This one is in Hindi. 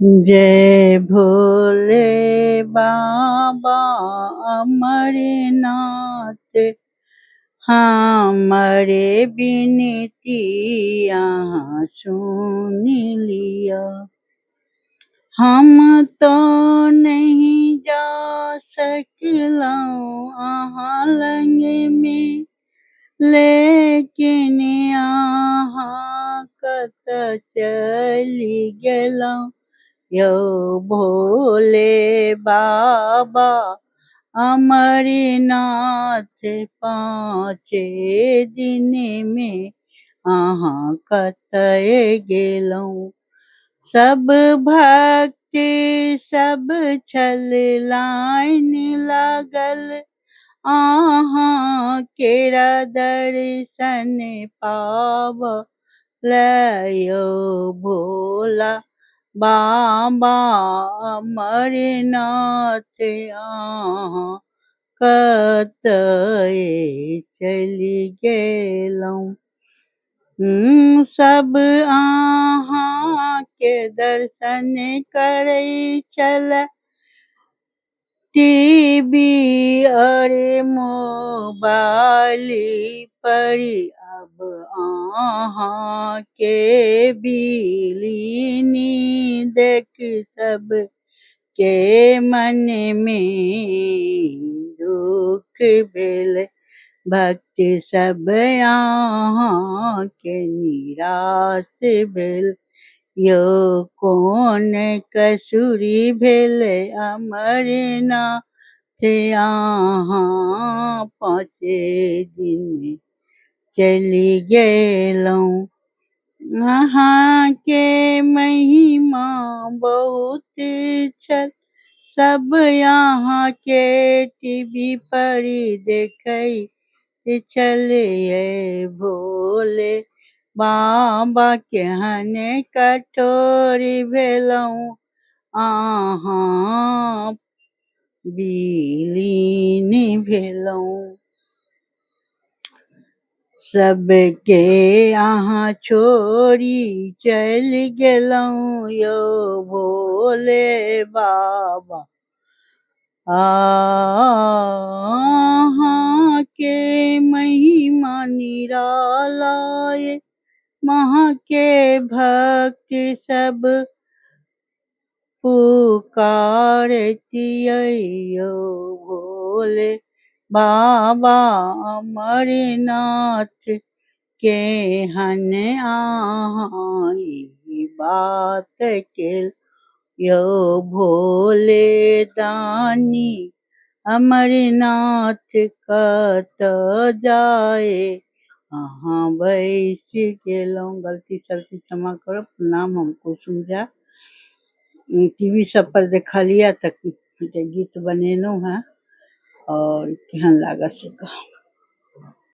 जय भोले बाबा अमरनाथ, हमारे विनतियाँ सुन लिया। हम तो नहीं जा सकलौं अहाँ लंग में, लेकिन अहाँ कत चलि गेलौं यौ भोले बाबा अमरनाथ। पाँचे दिन में अहाँ कतय गेलौं। सब भक्त सब छल लाइन लागल, अहाँ केरा दर्शन पावलय भोला बाबा अमरनाथ। अहाँ कतय चलि गेलौं। सब अहाँ के दर्शन करै छल, टीवी और मोबाइल पर। अब अहाँ के बिलीनी देख सब के मन में दुख भेल। भक्त सब अहाँ के निराश भेल, यो कौन कसुरी भेल अमरनाथ। अहाँ पाँचे दिन में चलि गेलौं। अहाँ के महिमा बहुत छल, सब यहाँ के टीवी पर देखै छल। ये भोले बाबा केहन कठोर भेलौं, अहाँ विलीन भेलौं। सबके अहाँ छोड़ी चलि गेलौं यौ भोले बाबा। अहाँ के महिमा निराला ये, वहाँ के भक्त सब पुकारतियै यौ भोले बाबा अमरनाथ। केहन अहाँ ई बात केल यौ भोले दानी। अमरनाथ कत जाए अहाँ बैस गेलौं। गलती सलती क्षमा करब, प्रणाम। हम कुसुम झा। टीवी सब पर देखलिए त गीत बनेलहुँ हैं और केहन लागत से कहब।